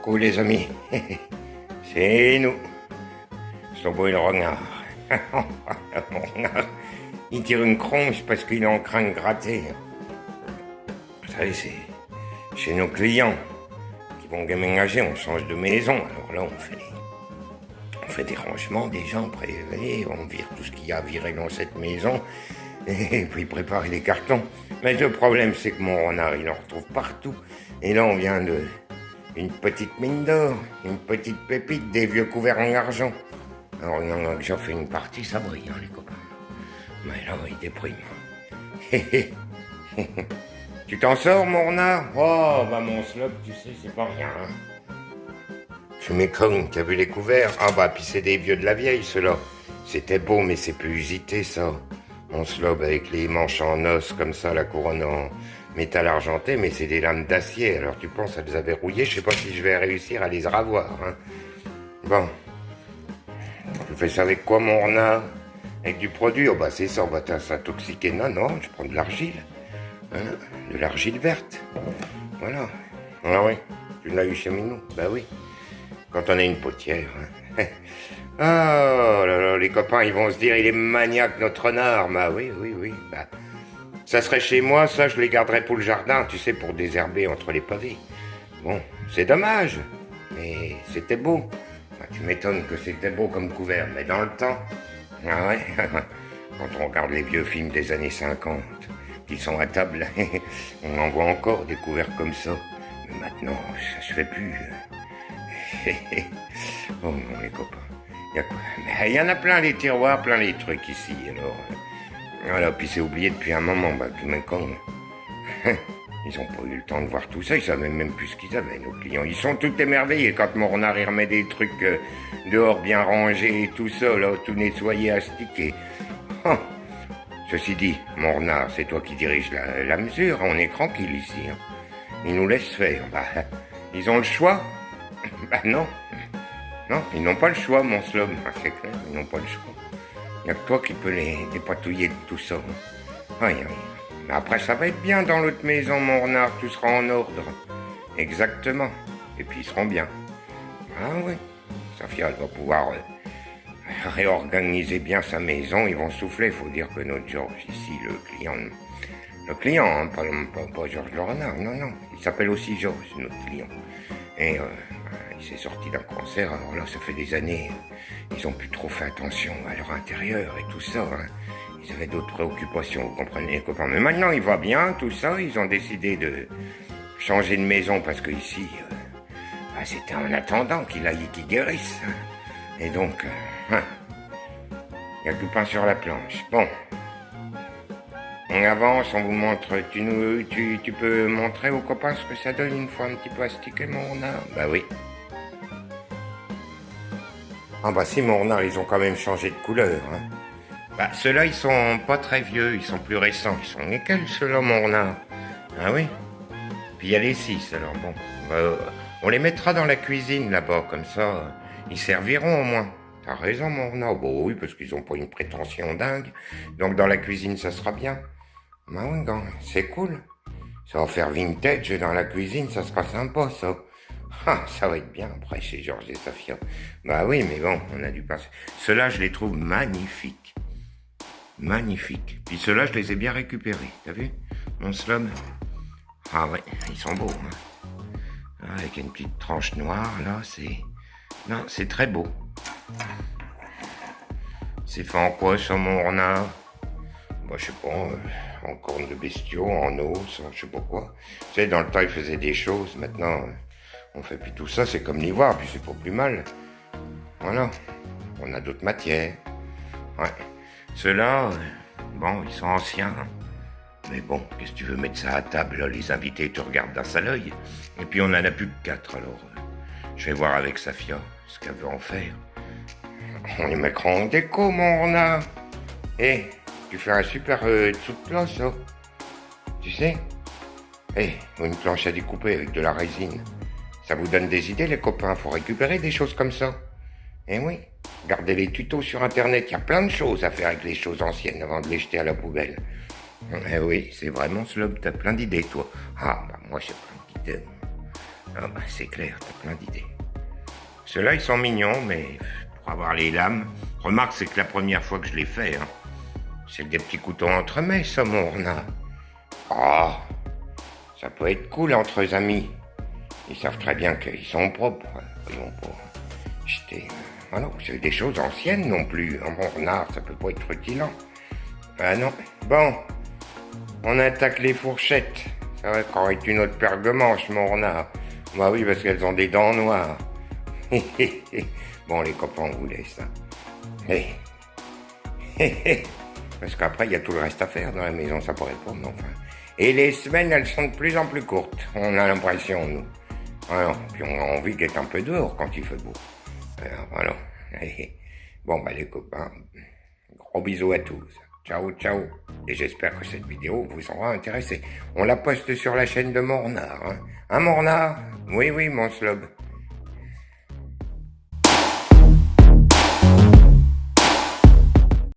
Coucou les amis, c'est nous, Slobo et le renard. Mon renard, il tire une cronche parce qu'il est en train de gratter. Vous savez, c'est chez nos clients qui vont déménager, on change de maison. Alors là, on fait des rangements, des gens prévés, on vire tout ce qu'il y a à virer dans cette maison et puis préparer les cartons. Mais le problème, c'est que mon renard, il en retrouve partout. Et là, on vient de... une petite mine d'or, une petite pépite, des vieux couverts en argent. Alors, j'en fais une partie, ça brille, hein, les copains. Mais là, il déprime. Tu t'en sors, mon renard? Oh, bah, mon slop, tu sais, c'est pas rien, hein. Je m'éconne, t'as vu les couverts? Ah, bah, puis c'est des vieux de la vieille, ceux-là. C'était beau, mais c'est plus usité, ça. Mon slop avec les manches en os, comme ça, la couronne en métal argenté, mais c'est des lames d'acier. Alors tu penses, elles avaient rouillé, je sais pas si je vais réussir à les ravoir, hein. Bon. Tu fais ça avec quoi, mon renard? Avec du produit? Oh bah c'est ça, on va s'intoxiquer. Non, non, je prends de l'argile. Hein, de l'argile verte. Voilà. Ah oui, tu l'as eu chez Minou? Bah oui. Quand on a une potière, hein. Oh là là, les copains, ils vont se dire, il est maniaque, notre renard. Bah oui, oui, oui, bah... ça serait chez moi, ça, je les garderais pour le jardin, tu sais, pour désherber entre les pavés. Bon, c'est dommage, mais c'était beau. Bah, tu m'étonnes que c'était beau comme couvert, mais dans le temps... Ah ouais, quand on regarde les vieux films des années 50, qui sont à table, on en voit encore des couverts comme ça. Mais maintenant, ça se fait plus. Oh non, les copains. Il y en a plein les tiroirs, plein les trucs ici, alors... Voilà, puis c'est oublié depuis un moment, bah, puis maintenant, ils ont pas eu le temps de voir tout ça, ils savaient même plus ce qu'ils avaient, nos clients. Ils sont tout émerveillés quand mon renard, il remet des trucs dehors bien rangés et tout ça, là, tout nettoyé, astiqué. Oh. Ceci dit, mon renard, c'est toi qui diriges la mesure, on est tranquille ici, hein. Ils nous laissent faire, bah, ils ont le choix? Bah non, non, ils n'ont pas le choix, mon slum, c'est clair, ils n'ont pas le choix. Il n'y a que toi qui peux les dépatouiller de tout ça. Oui, oui. Mais après, ça va être bien dans l'autre maison, mon renard. Tout sera en ordre. Exactement. Et puis, ils seront bien. Ah oui. Safia, elle va pouvoir réorganiser bien sa maison. Ils vont souffler. Il faut dire que notre Georges, ici, le client, hein, pas Georges le renard. Non, non. Il s'appelle aussi Georges, notre client. Et il s'est sorti d'un cancer, alors là, ça fait des années, ils ont plus trop fait attention à leur intérieur et tout ça, hein. Ils avaient d'autres préoccupations, vous comprenez, les copains. Mais maintenant, il va bien, tout ça, ils ont décidé de changer de maison parce que ici, c'était en attendant qu'il aille et qu'il guérisse. Et donc, il n'y a que pain sur la planche. Bon, on avance, on vous montre, tu peux montrer aux copains ce que ça donne une fois un petit peu astiqué, mon renard? Bah oui. Ah bah si, mon renard, ils ont quand même changé de couleur, hein. Bah ceux-là, ils sont pas très vieux, ils sont plus récents. Ils sont nickel, ceux-là, mon renard. Ah oui. Puis il y a les 6, alors bon. On les mettra dans la cuisine, là-bas, comme ça, ils serviront au moins. T'as raison, mon renard. Bon oui, parce qu'ils ont pas une prétention dingue. Donc dans la cuisine, ça sera bien. Bah oui, c'est cool. Ça va faire vintage dans la cuisine, ça sera sympa, ça. Ah, ça va être bien après chez Georges et Safia. Bah oui, mais bon, on a dû passer. Ceux-là, je les trouve magnifiques. Magnifiques. Puis ceux-là, je les ai bien récupérés. T'as vu, mon slum? Ah ouais, ils sont beaux, hein. Ah, avec une petite tranche noire, là, c'est... Non, c'est très beau. C'est fait en quoi, ça, mon renard? Bah, je sais pas, en cornes de bestiaux, en os, je sais pas quoi. Tu sais, dans le temps, ils faisaient des choses, maintenant... on fait plus tout ça, c'est comme l'ivoire, puis c'est pas plus mal. Voilà. On a d'autres matières. Ouais. Ceux-là, bon, ils sont anciens. Hein. Mais bon, qu'est-ce que tu veux mettre ça à table, là, les invités te regardent d'un sale œil. Et puis on en a plus que 4, alors je vais voir avec Safia ce qu'elle veut en faire. On les mettra en déco, mon renard. Eh, tu fais un super dessous de planche, ça. Tu sais? Eh, une planche à découper avec de la résine. Ça vous donne des idées, les copains, faut récupérer des choses comme ça. Eh oui, regardez les tutos sur Internet, il y a plein de choses à faire avec les choses anciennes avant de les jeter à la poubelle. Eh oui, c'est vraiment slob, t'as plein d'idées, toi. Ah, bah moi, j'ai plein d'idées. Ah bah c'est clair, t'as plein d'idées. Ceux-là, ils sont mignons, mais pour avoir les lames... Remarque, c'est que la première fois que je l'ai fait, hein. C'est des petits couteaux entremets, ça, mon renard. Oh, ça peut être cool entre amis. Ils savent très bien qu'ils sont propres. Voyons pas. Voilà, c'est des choses anciennes non plus. Mon renard, ça peut pas être rutilant. Ah non. Bon, on attaque les fourchettes. Ça va encore être une autre paire de manches, mon renard. Bah oui, parce qu'elles ont des dents noires. Bon, les copains, on vous laisse. Hein. Parce qu'après, il y a tout le reste à faire dans la maison, ça pourrait pas, mais enfin. Et les semaines, elles sont de plus en plus courtes. On a l'impression, nous. Alors, puis on a envie d'être un peu dehors quand il fait beau. Alors, voilà. Bon, bah les copains, gros bisous à tous. Ciao, ciao. Et j'espère que cette vidéo vous aura intéressé. On la poste sur la chaîne de Mornard. Hein, Mornard? Oui, oui, mon slob.